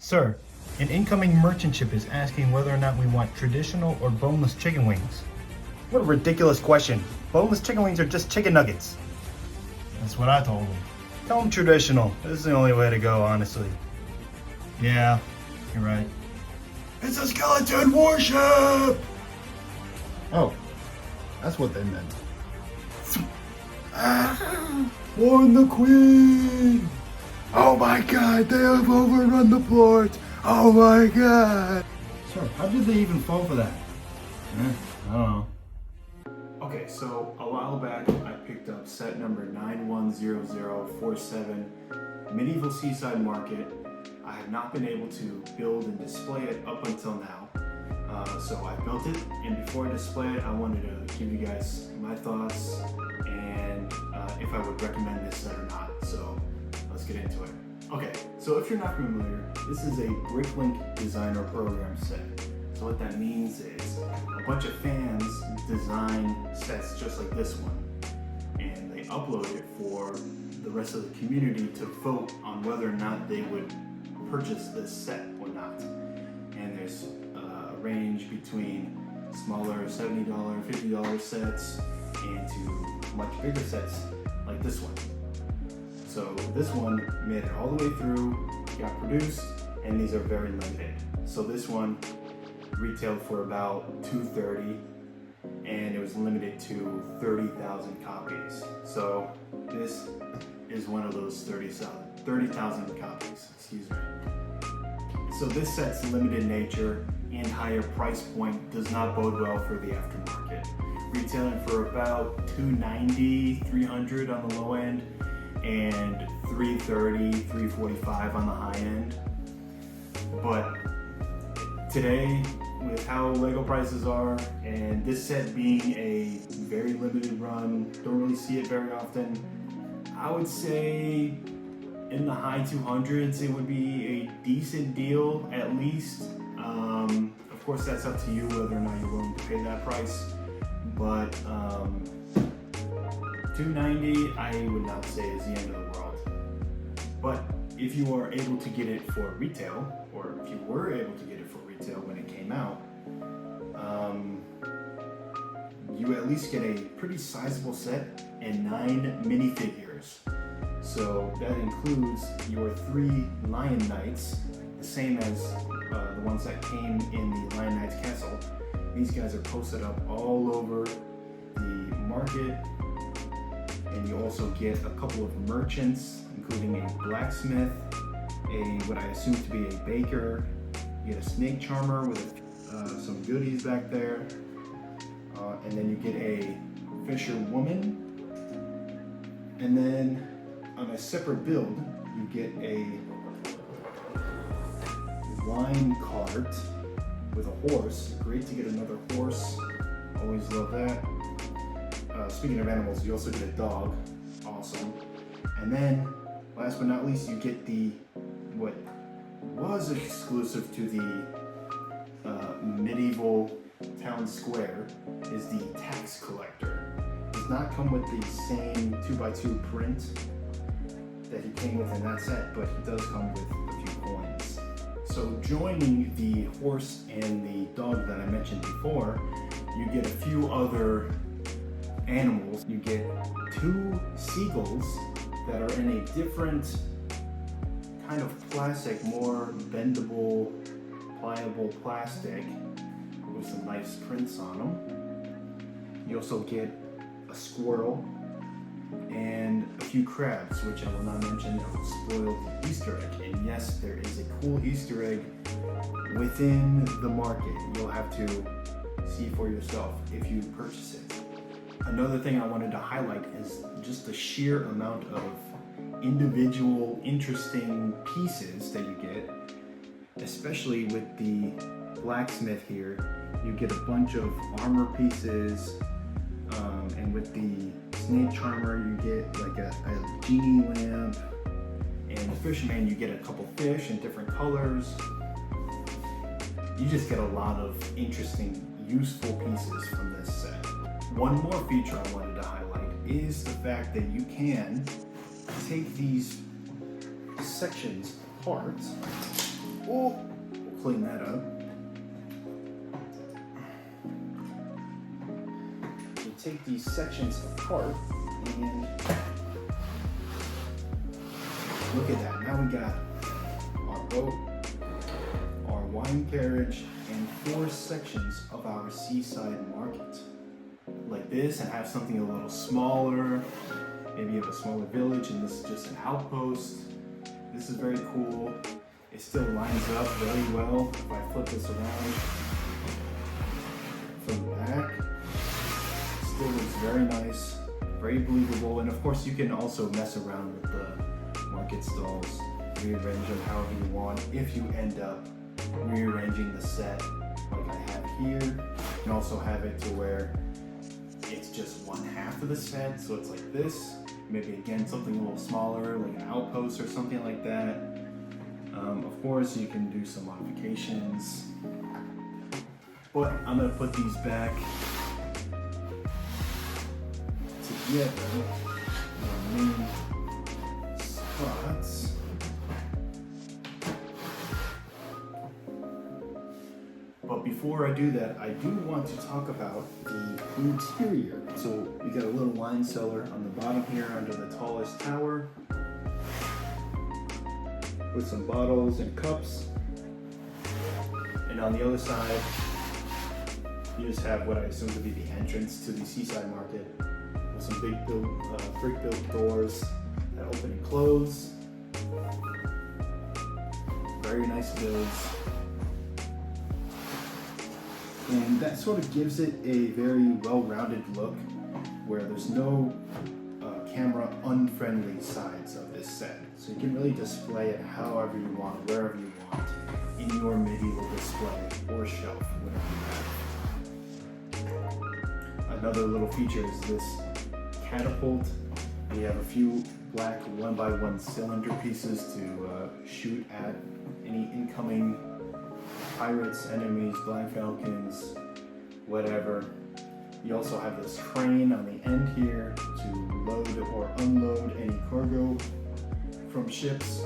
Sir, an incoming merchant ship is asking whether or not we want traditional or boneless chicken wings. What a ridiculous question. Boneless chicken wings are just chicken nuggets. That's what I told him. Tell him traditional. This is the only way to go, honestly. Yeah, you're right. It's a skeleton warship! Oh, that's what they meant. Warn the queen! Oh my god, they have overrun the port! Oh my god! Sir, how did they even fall for that? I don't know. Okay, so a while back I picked up set number 910047, Medieval Seaside Market. I have not been able to build and display it up until now. So I built it, and before I display it, I wanted to give you guys my thoughts and if I would recommend this set or not. So let's get into it. Okay, so if you're not familiar, this is a Bricklink designer program set. So what that means is a bunch of fans design sets just like this one, and they upload it for the rest of the community to vote on whether or not they would purchase this set or not. And there's a range between smaller $70, $50 sets and to much bigger sets like this one. So this one made it all the way through, got produced, and these are very limited. So this one retailed for about $230, and it was limited to 30,000 copies. So this is one of those 30,000 copies, excuse me. So this set's limited nature and higher price point does not bode well for the aftermarket. Retailing for about $290, $300 on the low end, and $330, $345 on the high end. But today, with how Lego prices are, and this set being a very limited run, don't really see it very often, I would say in the high 200s it would be a decent deal at least. Of course that's up to you whether or not you're willing to pay that price, but $290 I would not say is the end of the world. But if you are able to get it for retail, or if you were able to get it for retail when it came out, you at least get a pretty sizable set and 9 minifigures. So that includes your 3 Lion Knights, the same as the ones that came in the Lion Knights castle. These guys are posted up all over the market, and you also get a couple of merchants, including a blacksmith, what I assume to be a baker. You get a snake charmer with some goodies back there, and then you get a fisherwoman, and then on a separate build you get a wine cart with a horse. Great to get another horse, always love that. Speaking of animals, you also get a dog, awesome. And then last but not least, you get the what was exclusive to the medieval town square is the tax collector. Does not come with the same 2x2 print that he came with in that set, but he does come with a few coins. So joining the horse and the dog that I mentioned before, you get a few other animals. You get 2 seagulls that are in a different kind of plastic, more bendable, pliable plastic with some nice prints on them. You also get a squirrel and a few crabs, which I will not mention, that will spoil the Easter egg. And yes, there is a cool Easter egg within the market. You'll have to see for yourself if you purchase it. Another thing I wanted to highlight is just the sheer amount of individual interesting pieces that you get, especially with the blacksmith here. You get a bunch of armor pieces, and with the snake charmer you get like a genie lamp, and the fisherman you get a couple fish in different colors. You just get a lot of interesting, useful pieces from this set. One more feature I wanted to highlight is the fact that you can take these sections apart Oh, we'll clean that up. We take these sections apart and look at that. Now we got our boat, our wine carriage, and 4 sections of our seaside market. Like this, and have something a little smaller. Maybe you have a smaller village and this is just an outpost. This is very cool. It still lines up very well. If I flip this around from the back, it still looks very nice, very believable. And of course you can also mess around with the market stalls, rearrange them however you want. If you end up rearranging the set like I have here, you can also have it to where it's just 1/2 of the set, so it's like this. Maybe again something a little smaller, like an outpost or something like that. Of course, you can do some modifications, but I'm gonna put these back together in our main spots. But before I do that, I do want to talk about the interior. So we got a little wine cellar on the bottom here under the tallest tower with some bottles and cups. And on the other side, you just have what I assume to be the entrance to the seaside market with some big brick-built doors that open and close. Very nice builds. And that sort of gives it a very well-rounded look where there's no camera unfriendly sides of this set. So you can really display it however you want, wherever you want, in your medieval display or shelf, whatever you have. Another little feature is this catapult. We have a few black 1x1 cylinder pieces to shoot at any incoming pirates, enemies, black falcons, whatever. You also have this crane on the end here to load or unload any cargo from ships.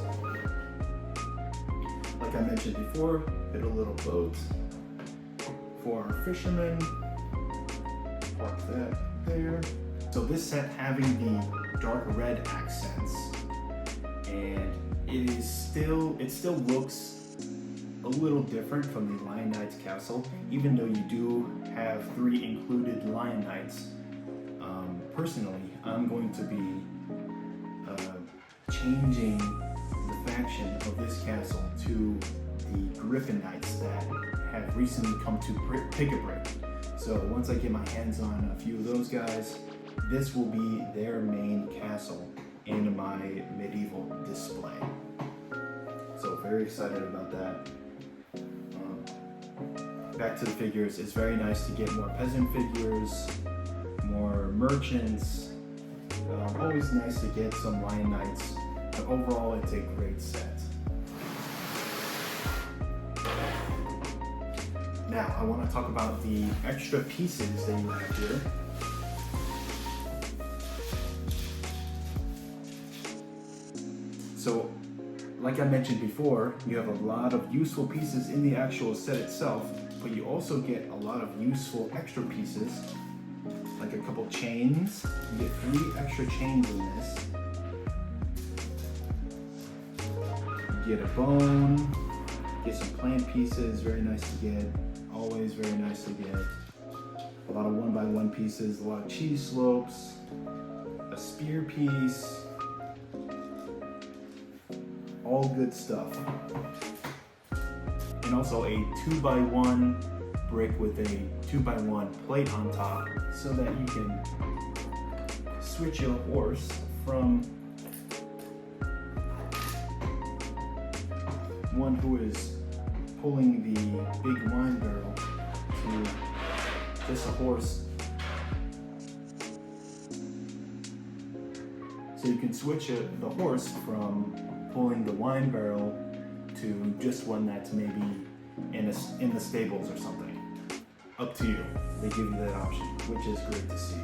Like I mentioned before, build a little boat for our fishermen. Park that there. So this set having the dark red accents, and it still looks a little different from the Lion Knight's castle, even though you do have 3 included Lion Knights. Personally, I'm going to be changing the faction of this castle to the Griffin Knights that have recently come to Pick-a-Brick. So once I get my hands on a few of those guys, this will be their main castle in my medieval display. So very excited about that. Back to the figures, it's very nice to get more peasant figures, more merchants. Always nice to get some Lion Knights, but overall it's a great set. Now I want to talk about the extra pieces that you have here. So, like I mentioned before, you have a lot of useful pieces in the actual set itself, but you also get a lot of useful extra pieces, like a couple chains. You get 3 extra chains in this. You get a bone, get some plant pieces, very nice to get, always very nice to get. A lot of 1x1 pieces, a lot of cheese slopes, a spear piece, all good stuff. And also a 2x1 brick with a 2x1 plate on top so that you can switch your horse from one who is pulling the big wine barrel to just a horse. So you can switch the horse from pulling the wine barrel to just one that's maybe in the stables or something. Up to you. They give you that option, which is great to see.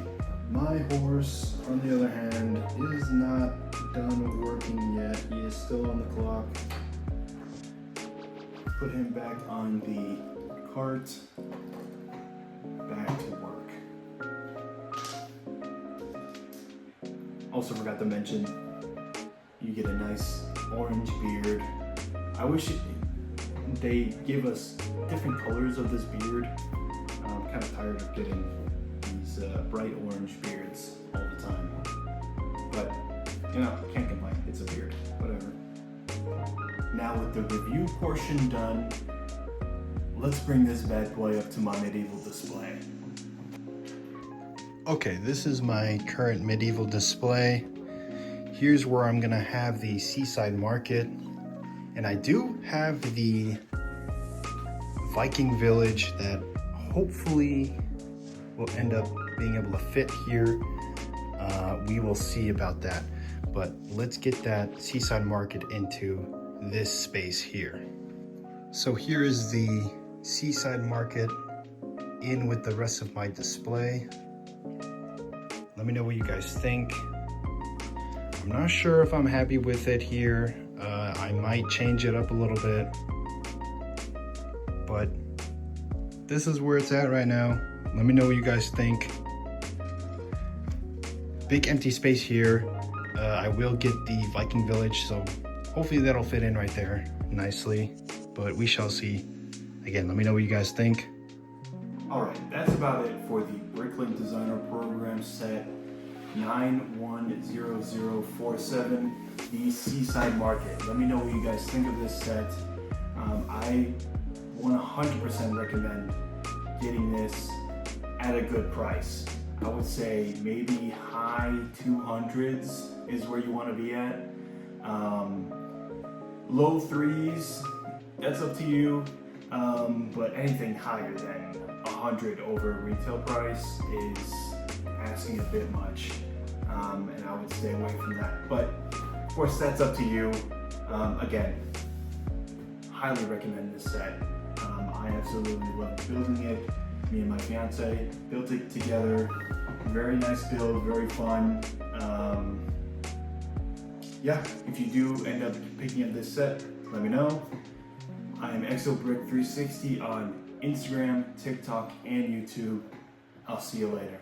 My horse, on the other hand, is not done working yet. He is still on the clock. put him back on the cart. Back to work. Also forgot to mention, you get a nice orange beard. I wish they give us different colors of this beard. I'm kind of tired of getting these bright orange beards all the time. But, you know, can't complain, it's a beard, whatever. Now with the review portion done, let's bring this bad boy up to my medieval display. Okay, this is my current medieval display. Here's where I'm gonna have the Seaside Market. And I do have the Viking village that hopefully will end up being able to fit here. We will see about that. But let's get that Seaside Market into this space here. So here is the Seaside Market in with the rest of my display. Let me know what you guys think. I'm not sure if I'm happy with it here. I might change it up a little bit, but this is where it's at right now. Let me know what you guys think. Big empty space here. I will get the Viking village, so hopefully that'll fit in right there nicely, but we shall see. Again, let me know what you guys think. Alright, that's about it for the Bricklink Designer Program set 910047, the Seaside Market. Let me know what you guys think of this set. I 100% recommend getting this at a good price. I would say maybe high 200s is where you want to be at. Low 3s, that's up to you. But anything higher than 100 over retail price is asking a bit much, and I would stay away from that. But of course, that's up to you. Again, highly recommend this set. I absolutely love building it. Me and my fiance built it together. Very nice build, very fun. Yeah, if you do end up picking up this set, let me know. I am ExoBrick360 on Instagram, TikTok, and YouTube. I'll see you later.